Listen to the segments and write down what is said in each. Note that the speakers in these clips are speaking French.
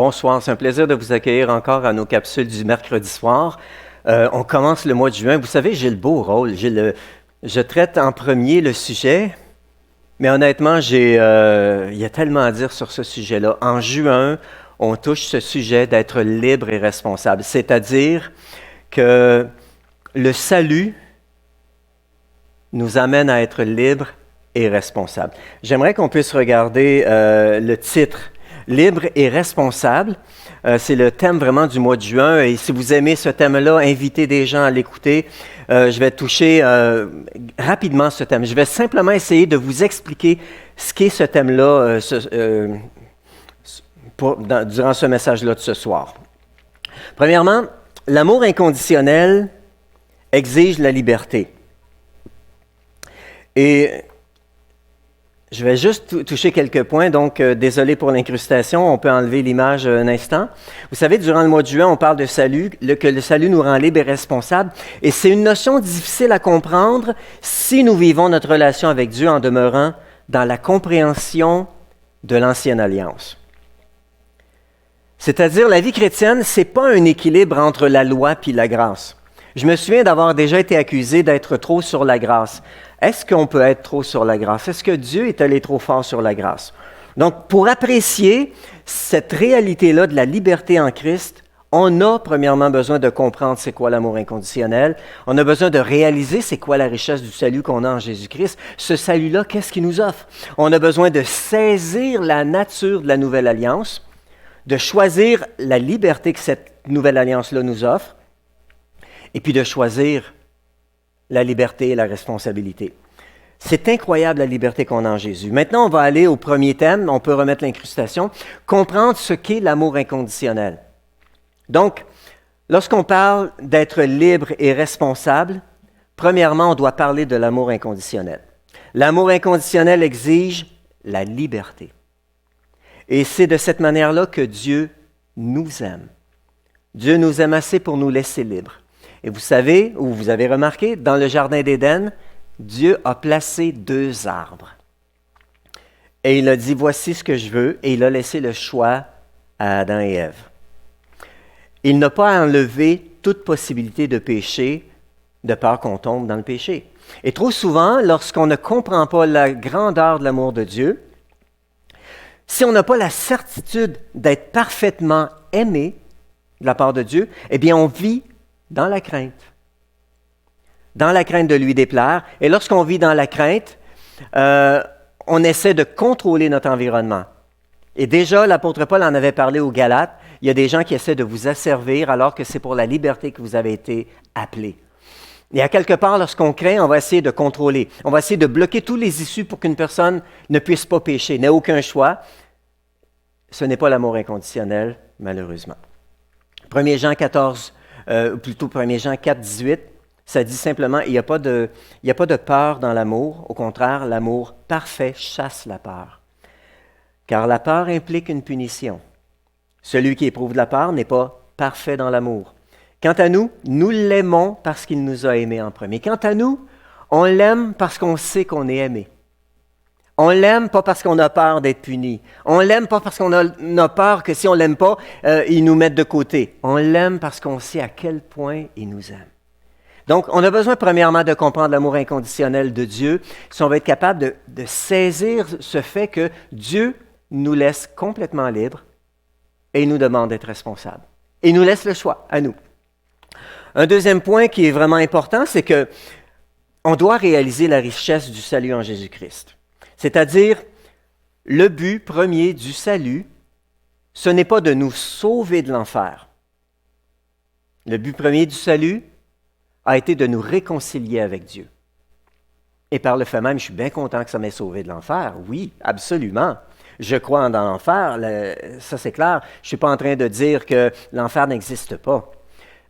Bonsoir, c'est un plaisir de vous accueillir encore à nos capsules du mercredi soir. On commence le mois de juin. Vous savez, j'ai le beau rôle. Je traite en premier le sujet, mais honnêtement, il y a tellement à dire sur ce sujet-là. En juin, on touche ce sujet d'être libre et responsable, c'est-à-dire que le salut nous amène à être libre et responsable. J'aimerais qu'on puisse regarder le titre. Libre et responsable, c'est le thème vraiment du mois de juin. Et si vous aimez ce thème-là, invitez des gens à l'écouter. Je vais toucher rapidement ce thème. Je vais simplement essayer de vous expliquer ce qu'est ce thème-là durant ce message-là de ce soir. Premièrement, l'amour inconditionnel exige la liberté. Et je vais juste toucher quelques points, donc désolé pour l'incrustation, on peut enlever l'image un instant. Vous savez, durant le mois de juin, on parle de salut, que le salut nous rend libres et responsables, et c'est une notion difficile à comprendre si nous vivons notre relation avec Dieu en demeurant dans la compréhension de l'Ancienne Alliance. C'est-à-dire, la vie chrétienne, c'est pas un équilibre entre la loi puis la grâce. Je me souviens d'avoir déjà été accusé d'être trop sur la grâce. Est-ce qu'on peut être trop sur la grâce? Est-ce que Dieu est allé trop fort sur la grâce? Donc, pour apprécier cette réalité-là de la liberté en Christ, on a premièrement besoin de comprendre c'est quoi l'amour inconditionnel. On a besoin de réaliser c'est quoi la richesse du salut qu'on a en Jésus-Christ. Ce salut-là, qu'est-ce qu'il nous offre? On a besoin de saisir la nature de la nouvelle alliance, de choisir la liberté que cette nouvelle alliance-là nous offre, et puis de choisir la liberté et la responsabilité. C'est incroyable la liberté qu'on a en Jésus. Maintenant, on va aller au premier thème, on peut remettre l'incrustation, comprendre ce qu'est l'amour inconditionnel. Donc, lorsqu'on parle d'être libre et responsable, premièrement, on doit parler de l'amour inconditionnel. L'amour inconditionnel exige la liberté. Et c'est de cette manière-là que Dieu nous aime. Dieu nous aime assez pour nous laisser libres. Et vous savez, ou vous avez remarqué, dans le Jardin d'Éden, Dieu a placé 2 arbres. Et il a dit, voici ce que je veux, et il a laissé le choix à Adam et Ève. Il n'a pas enlevé toute possibilité de péché de peur qu'on tombe dans le péché. Et trop souvent, lorsqu'on ne comprend pas la grandeur de l'amour de Dieu, si on n'a pas la certitude d'être parfaitement aimé de la part de Dieu, eh bien on vit dans la crainte de lui déplaire. Et lorsqu'on vit dans la crainte, on essaie de contrôler notre environnement. Et déjà, l'apôtre Paul en avait parlé aux Galates, il y a des gens qui essaient de vous asservir alors que c'est pour la liberté que vous avez été appelés. Et à quelque part, lorsqu'on craint, on va essayer de contrôler. On va essayer de bloquer tous les issues pour qu'une personne ne puisse pas pécher, n'ait aucun choix. Ce n'est pas l'amour inconditionnel, malheureusement. 1 Jean 4, 18, ça dit simplement, il n'y a pas de peur dans l'amour. Au contraire, l'amour parfait chasse la peur. Car la peur implique une punition. Celui qui éprouve de la peur n'est pas parfait dans l'amour. Quant à nous, nous l'aimons parce qu'il nous a aimés en premier. Quant à nous, on l'aime parce qu'on sait qu'on est aimé. On l'aime pas parce qu'on a peur d'être puni. On l'aime pas parce qu'on a peur que si on l'aime pas, il nous mette de côté. On l'aime parce qu'on sait à quel point il nous aime. Donc, on a besoin premièrement de comprendre l'amour inconditionnel de Dieu, si on va être capable de saisir ce fait que Dieu nous laisse complètement libres et il nous demande d'être responsables. Et il nous laisse le choix à nous. Un deuxième point qui est vraiment important, c'est que on doit réaliser la richesse du salut en Jésus-Christ. C'est-à-dire, le but premier du salut, ce n'est pas de nous sauver de l'enfer. Le but premier du salut a été de nous réconcilier avec Dieu. Et par le fait même, je suis bien content que ça m'ait sauvé de l'enfer. Oui, absolument. Je crois dans l'enfer, ça c'est clair. Je ne suis pas en train de dire que l'enfer n'existe pas.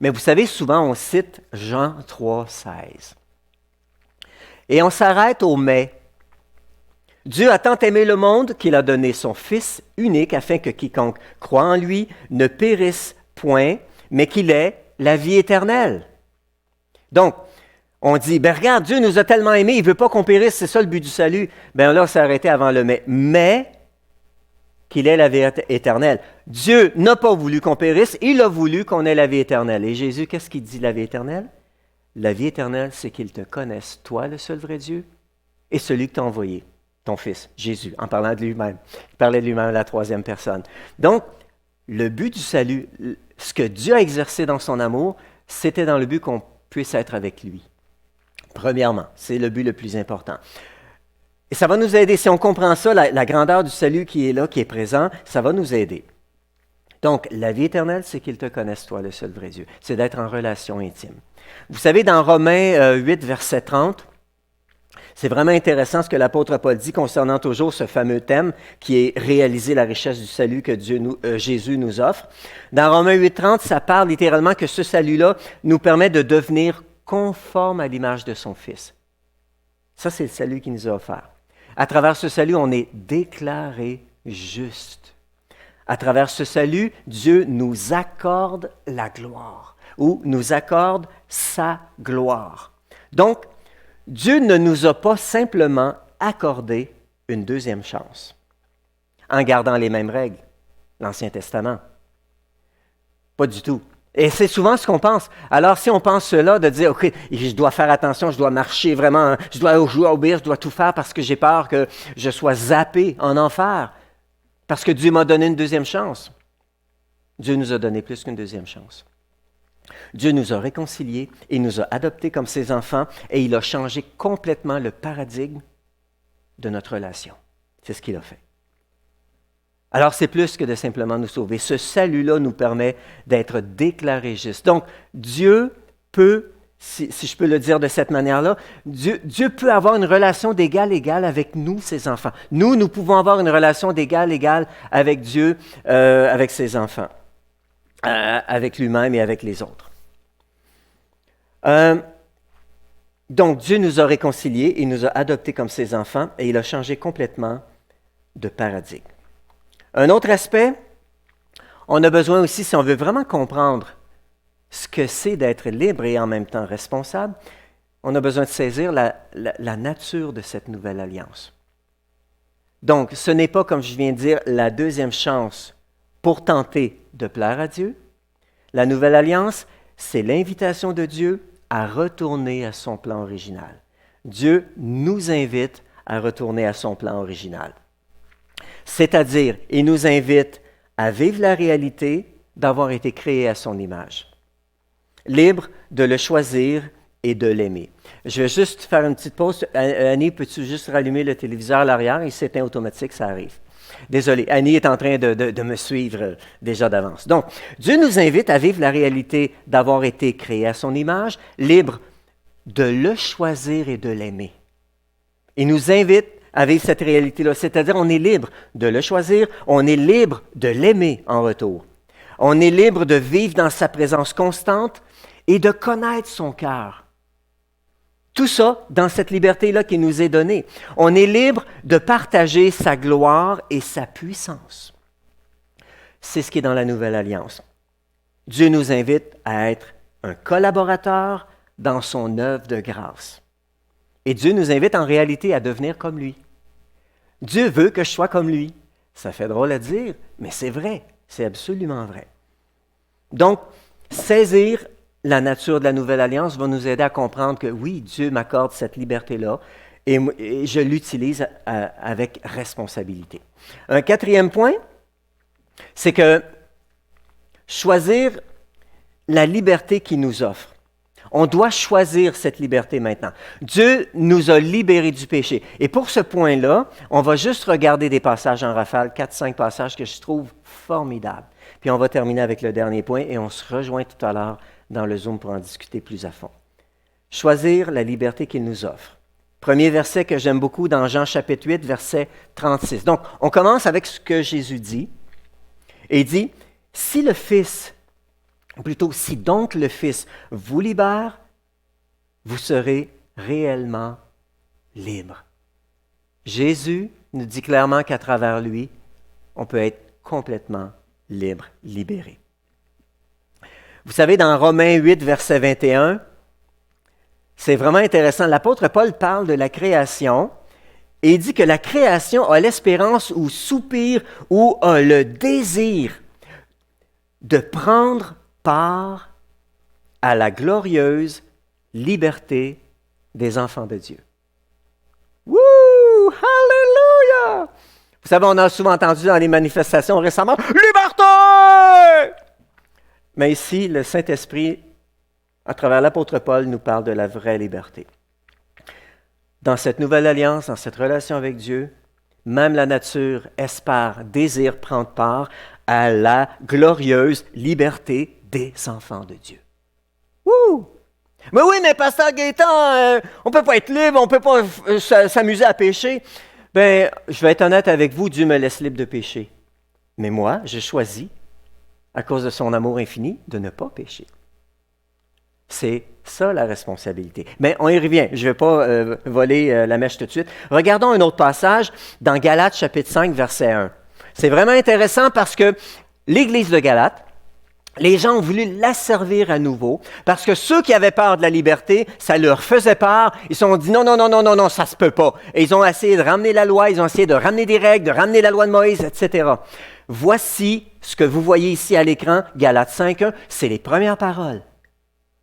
Mais vous savez, souvent on cite Jean 3, 16. Et on s'arrête au « mais ». Dieu a tant aimé le monde qu'il a donné son Fils unique afin que quiconque croit en lui ne périsse point, mais qu'il ait la vie éternelle. Donc, on dit, regarde, Dieu nous a tellement aimés, il ne veut pas qu'on périsse, c'est ça le but du salut. Là, on s'est arrêté avant le mais. Mais qu'il ait la vie éternelle. Dieu n'a pas voulu qu'on périsse, il a voulu qu'on ait la vie éternelle. Et Jésus, qu'est-ce qu'il dit, la vie éternelle? La vie éternelle, c'est qu'ils te connaissent, toi, le seul vrai Dieu, et celui que t'a envoyé, ton Fils, Jésus, en parlant de lui-même. Il parlait de lui-même à la troisième personne. Donc, le but du salut, ce que Dieu a exercé dans son amour, c'était dans le but qu'on puisse être avec lui. Premièrement, c'est le but le plus important. Et ça va nous aider, si on comprend ça, la grandeur du salut qui est là, qui est présent, ça va nous aider. Donc, la vie éternelle, c'est qu'ils te connaissent, toi, le seul vrai Dieu. C'est d'être en relation intime. Vous savez, dans Romains 8, verset 30, c'est vraiment intéressant ce que l'apôtre Paul dit concernant toujours ce fameux thème qui est réaliser la richesse du salut que Jésus nous offre. Dans Romains 8, 30, ça parle littéralement que ce salut-là nous permet de devenir conforme à l'image de son Fils. Ça, c'est le salut qu'il nous a offert. À travers ce salut, on est déclaré juste. À travers ce salut, Dieu nous accorde la gloire ou nous accorde sa gloire. Donc, Dieu ne nous a pas simplement accordé une deuxième chance en gardant les mêmes règles, l'Ancien Testament. Pas du tout. Et c'est souvent ce qu'on pense. Alors, si on pense cela, de dire, OK, je dois faire attention, je dois marcher vraiment, je dois obéir, je dois tout faire parce que j'ai peur que je sois zappé en enfer, parce que Dieu m'a donné une deuxième chance. Dieu nous a donné plus qu'une deuxième chance. Dieu nous a réconciliés, il nous a adoptés comme ses enfants et il a changé complètement le paradigme de notre relation. C'est ce qu'il a fait. Alors, c'est plus que de simplement nous sauver. Ce salut-là nous permet d'être déclarés justes. Donc, Dieu peut, si je peux le dire de cette manière-là, Dieu peut avoir une relation d'égal à égal avec nous, ses enfants. Nous pouvons avoir une relation d'égal à égal avec Dieu, avec ses enfants, avec lui-même et avec les autres. Donc, Dieu nous a réconciliés, il nous a adoptés comme ses enfants et il a changé complètement de paradigme. Un autre aspect, on a besoin aussi, si on veut vraiment comprendre ce que c'est d'être libre et en même temps responsable, on a besoin de saisir la nature de cette nouvelle alliance. Donc, ce n'est pas, comme je viens de dire, la deuxième chance pour tenter de plaire à Dieu. La nouvelle alliance, c'est l'invitation de Dieu à retourner à son plan original. Dieu nous invite à retourner à son plan original. C'est-à-dire, il nous invite à vivre la réalité d'avoir été créé à son image. Libre de le choisir et de l'aimer. Je vais juste faire une petite pause. Annie, peux-tu juste rallumer le téléviseur à l'arrière? Il s'éteint automatique, ça arrive. Désolé, Annie est en train de me suivre déjà d'avance. Donc, Dieu nous invite à vivre la réalité d'avoir été créé à son image, libre de le choisir et de l'aimer. Il nous invite à vivre cette réalité-là, c'est-à-dire on est libre de le choisir, on est libre de l'aimer en retour. On est libre de vivre dans sa présence constante et de connaître son cœur. Tout ça dans cette liberté-là qui nous est donnée. On est libre de partager sa gloire et sa puissance. C'est ce qui est dans la Nouvelle Alliance. Dieu nous invite à être un collaborateur dans son œuvre de grâce. Et Dieu nous invite en réalité à devenir comme lui. Dieu veut que je sois comme lui. Ça fait drôle à dire, mais c'est vrai. C'est absolument vrai. Donc, saisir la nature de la Nouvelle Alliance va nous aider à comprendre que oui, Dieu m'accorde cette liberté-là et je l'utilise avec responsabilité. Un quatrième point, c'est que choisir la liberté qu'il nous offre. On doit choisir cette liberté maintenant. Dieu nous a libérés du péché. Et pour ce point-là, on va juste regarder des passages en rafale, 4-5 passages que je trouve formidables. Puis on va terminer avec le dernier point et on se rejoint tout à l'heure dans le Zoom pour en discuter plus à fond. Choisir la liberté qu'il nous offre. Premier verset que j'aime beaucoup dans Jean chapitre 8, verset 36. Donc, on commence avec ce que Jésus dit. Et il dit, si le Fils, ou plutôt si donc le Fils vous libère, vous serez réellement libre. Jésus nous dit clairement qu'à travers lui, on peut être complètement libre, libéré. Vous savez, dans Romains 8, verset 21, c'est vraiment intéressant. L'apôtre Paul parle de la création Et il dit que la création a l'espérance ou soupire ou a le désir de prendre part à la glorieuse liberté des enfants de Dieu. Wouh! Hallelujah! Vous savez, on a souvent entendu dans les manifestations récemment « Liberté! » Mais ici, le Saint-Esprit, à travers l'apôtre Paul, nous parle de la vraie liberté. Dans cette nouvelle alliance, dans cette relation avec Dieu, même la nature espère, désire prendre part à la glorieuse liberté des enfants de Dieu. Wouh! Mais oui, mais pasteur Gaétan, on ne peut pas être libre, on ne peut pas s'amuser à pécher. Bien, je vais être honnête avec vous, Dieu me laisse libre de pécher. Mais moi, j'ai choisi, à cause de son amour infini, de ne pas pécher. C'est ça la responsabilité. Mais on y revient, je ne vais pas voler la mèche tout de suite. Regardons un autre passage dans Galates chapitre 5, verset 1. C'est vraiment intéressant parce que l'Église de Galates, les gens ont voulu l'asservir à nouveau parce que ceux qui avaient peur de la liberté, ça leur faisait peur. Ils se sont dit non, ça se peut pas. Et ils ont essayé de ramener la loi, ils ont essayé de ramener des règles, de ramener la loi de Moïse, etc. Voici ce que vous voyez ici à l'écran, Galates 5.1, c'est les premières paroles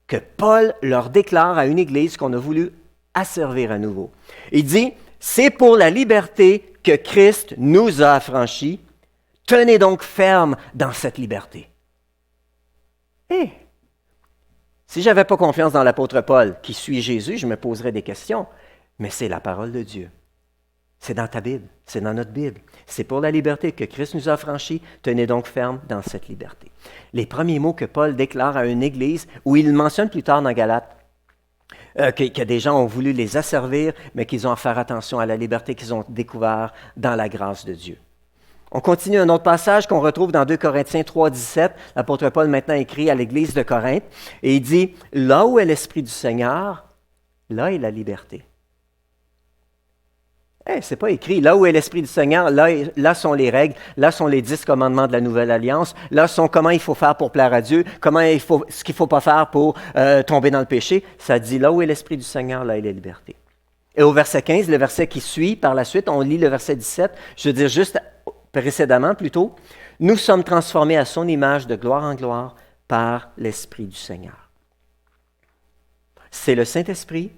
que Paul leur déclare à une église qu'on a voulu asservir à nouveau. Il dit, c'est pour la liberté que Christ nous a affranchis. Tenez donc ferme dans cette liberté. Si je n'avais pas confiance dans l'apôtre Paul, qui suit Jésus, je me poserais des questions. Mais c'est la parole de Dieu. C'est dans ta Bible, c'est dans notre Bible. C'est pour la liberté que Christ nous a affranchis. Tenez donc ferme dans cette liberté. Les premiers mots que Paul déclare à une église, où il mentionne plus tard dans Galates, que des gens ont voulu les asservir, mais qu'ils ont à faire attention à la liberté qu'ils ont découvert dans la grâce de Dieu. On continue un autre passage qu'on retrouve dans 2 Corinthiens 3, 17. L'apôtre Paul maintenant écrit à l'église de Corinthe et il dit « Là où est l'Esprit du Seigneur, là est la liberté. » C'est pas écrit « Là où est l'Esprit du Seigneur, là sont les règles, là sont les 10 commandements de la Nouvelle Alliance, là sont comment il faut faire pour plaire à Dieu, ce qu'il ne faut pas faire pour tomber dans le péché. » Ça dit « Là où est l'Esprit du Seigneur, là est la liberté. » Et au verset 15, le verset qui suit par la suite, on lit le verset 17, je veux dire juste précédemment plutôt, « Nous sommes transformés à son image de gloire en gloire par l'Esprit du Seigneur. » C'est le Saint-Esprit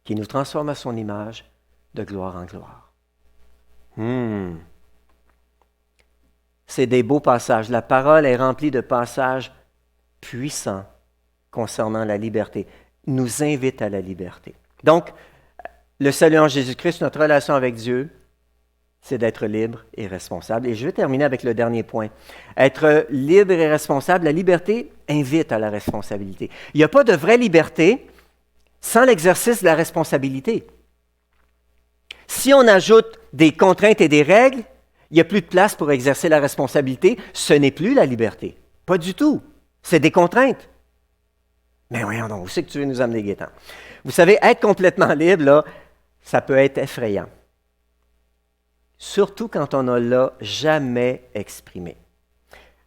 qui nous transforme à son image de gloire en gloire. C'est des beaux passages. La parole est remplie de passages puissants concernant la liberté. Nous invite à la liberté. Donc, le salut en Jésus-Christ, notre relation avec Dieu, c'est d'être libre et responsable. Et je vais terminer avec le dernier point. Être libre et responsable, la liberté invite à la responsabilité. Il n'y a pas de vraie liberté sans l'exercice de la responsabilité. Si on ajoute des contraintes et des règles, il n'y a plus de place pour exercer la responsabilité. Ce n'est plus la liberté. Pas du tout. C'est des contraintes. Mais voyons donc, où c'est que tu veux nous amener, Gaétan? Vous savez, être complètement libre, là, ça peut être effrayant. Surtout quand on ne l'a jamais exprimé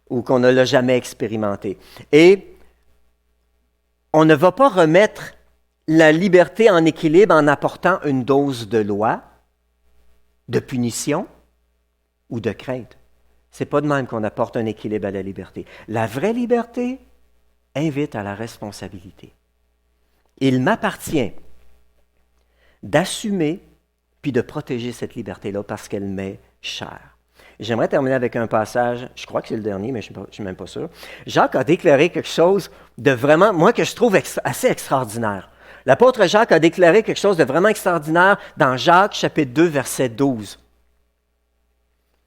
ou qu'on ne l'a jamais expérimenté. Et on ne va pas remettre la liberté en équilibre en apportant une dose de loi, de punition ou de crainte. Ce n'est pas de même qu'on apporte un équilibre à la liberté. La vraie liberté invite à la responsabilité. Il m'appartient d'assumer puis de protéger cette liberté-là parce qu'elle m'est chère. J'aimerais terminer avec un passage, je crois que c'est le dernier, mais je ne suis même pas sûr. Jacques a déclaré quelque chose de vraiment, moi, que je trouve assez extraordinaire. L'apôtre Jacques a déclaré quelque chose de vraiment extraordinaire dans Jacques, chapitre 2, verset 12.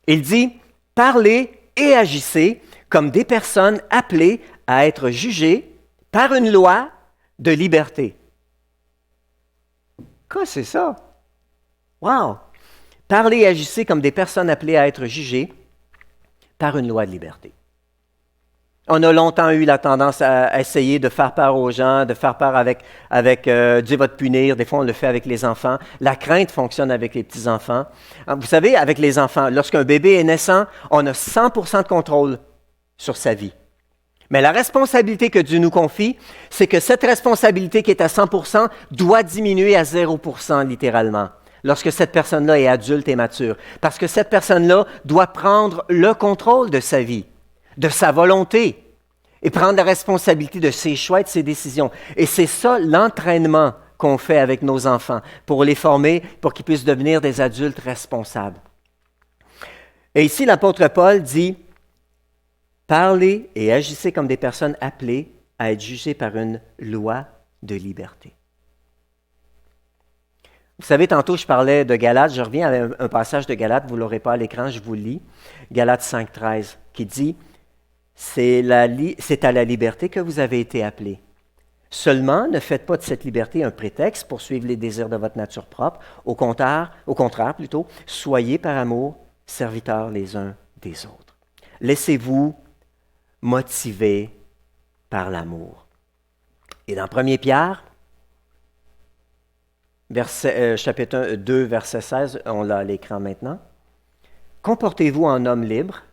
Il dit, « Parlez et agissez comme des personnes appelées à être jugées par une loi de liberté. » Quoi, c'est ça? Wow! Parlez et agissez comme des personnes appelées à être jugées par une loi de liberté. On a longtemps eu la tendance à essayer de faire peur aux gens, de faire peur avec Dieu va te punir. Des fois, on le fait avec les enfants. La crainte fonctionne avec les petits-enfants. Vous savez, avec les enfants, lorsqu'un bébé est naissant, on a 100% de contrôle sur sa vie. Mais la responsabilité que Dieu nous confie, c'est que cette responsabilité qui est à 100% doit diminuer à 0% littéralement. lorsque cette personne-là est adulte et mature. Parce que cette personne-là doit prendre le contrôle de sa vie, de sa volonté, et prendre la responsabilité de ses choix et de ses décisions. Et c'est ça l'entraînement qu'on fait avec nos enfants, pour les former, pour qu'ils puissent devenir des adultes responsables. Et ici, l'apôtre Paul dit, « Parlez et agissez comme des personnes appelées à être jugées par une loi de liberté. » Vous savez, tantôt, je parlais de Galates. Je reviens à un passage de Galates, vous ne l'aurez pas à l'écran, je vous le lis. Galates 5,13, qui dit, « C'est à la liberté que vous avez été appelés. Seulement, ne faites pas de cette liberté un prétexte pour suivre les désirs de votre nature propre. Au contraire, soyez par amour serviteurs les uns des autres. Laissez-vous motiver par l'amour. » Et dans 1 Pierre, chapitre 2, verset 16, on l'a à l'écran maintenant. « Comportez-vous en homme libre,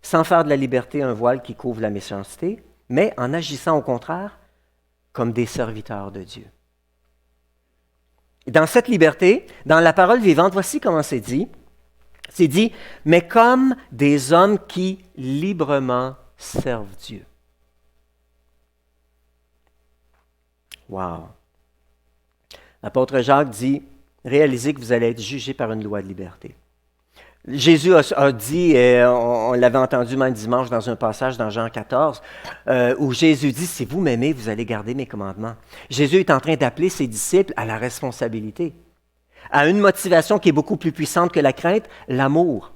sans faire de la liberté un voile qui couvre la méchanceté, mais en agissant au contraire comme des serviteurs de Dieu. » Dans cette liberté, dans la parole vivante, voici comment c'est dit. C'est dit, mais comme des hommes qui librement servent Dieu. Wow! L'apôtre Jacques dit, réalisez que vous allez être jugés par une loi de liberté. Jésus a dit, et on l'avait entendu même dimanche dans un passage dans Jean 14, où Jésus dit, si vous m'aimez, vous allez garder mes commandements. Jésus est en train d'appeler ses disciples à la responsabilité, à une motivation qui est beaucoup plus puissante que la crainte, l'amour.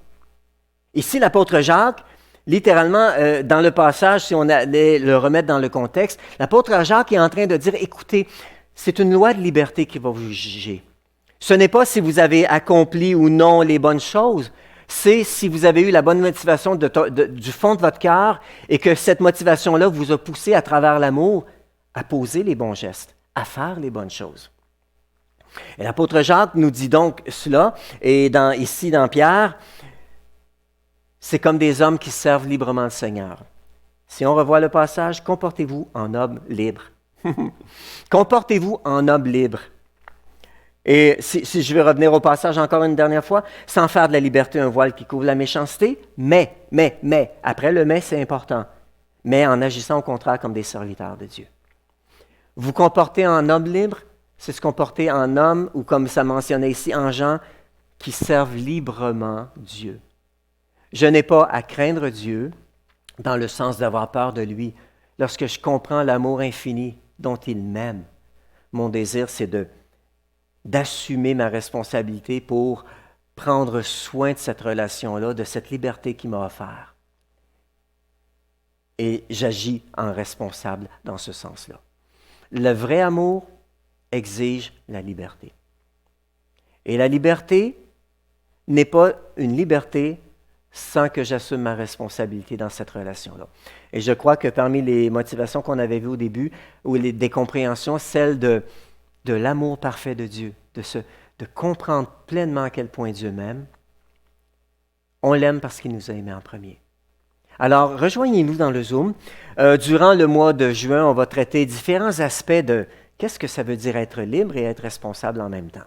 Ici, l'apôtre Jacques, littéralement, dans le passage, si on allait le remettre dans le contexte, l'apôtre Jacques est en train de dire, écoutez, c'est une loi de liberté qui va vous juger. Ce n'est pas si vous avez accompli ou non les bonnes choses, c'est si vous avez eu la bonne motivation du fond de votre cœur et que cette motivation-là vous a poussé à travers l'amour à poser les bons gestes, à faire les bonnes choses. Et l'apôtre Jacques nous dit donc cela, et ici dans Pierre, c'est comme des hommes qui servent librement le Seigneur. Si on revoit le passage, comportez-vous en homme libre. Comportez-vous en homme libre. Et si je vais revenir au passage encore une dernière fois, sans faire de la liberté un voile qui couvre la méchanceté, mais, après le mais, c'est important, mais en agissant au contraire comme des serviteurs de Dieu. Vous comportez en homme libre, c'est se comporter en homme, ou comme ça mentionnait ici, en gens qui servent librement Dieu. Je n'ai pas à craindre Dieu dans le sens d'avoir peur de lui. Lorsque je comprends l'amour infini dont il m'aime, mon désir, c'est d'assumer ma responsabilité pour prendre soin de cette relation-là, de cette liberté qu'il m'a offert. Et j'agis en responsable dans ce sens-là. Le vrai amour exige la liberté. Et la liberté n'est pas une liberté sans que j'assume ma responsabilité dans cette relation-là. Et je crois que parmi les motivations qu'on avait vues au début, ou des compréhensions, celle de l'amour parfait de Dieu, de comprendre pleinement à quel point Dieu m'aime. On l'aime parce qu'il nous a aimés en premier. Alors, rejoignez-nous dans le Zoom. Durant le mois de juin, on va traiter différents aspects de qu'est-ce que ça veut dire être libre et être responsable en même temps.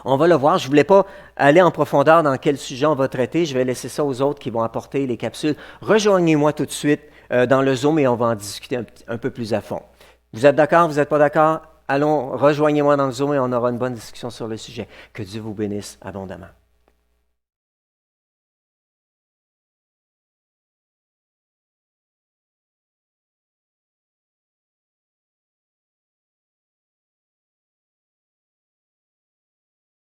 On va le voir. Je ne voulais pas aller en profondeur dans quel sujet on va traiter. Je vais laisser ça aux autres qui vont apporter les capsules. Rejoignez-moi tout de suite dans le Zoom et on va en discuter un peu plus à fond. Vous êtes d'accord? Vous n'êtes pas d'accord? Allons, rejoignez-moi dans le Zoom et on aura une bonne discussion sur le sujet. Que Dieu vous bénisse abondamment.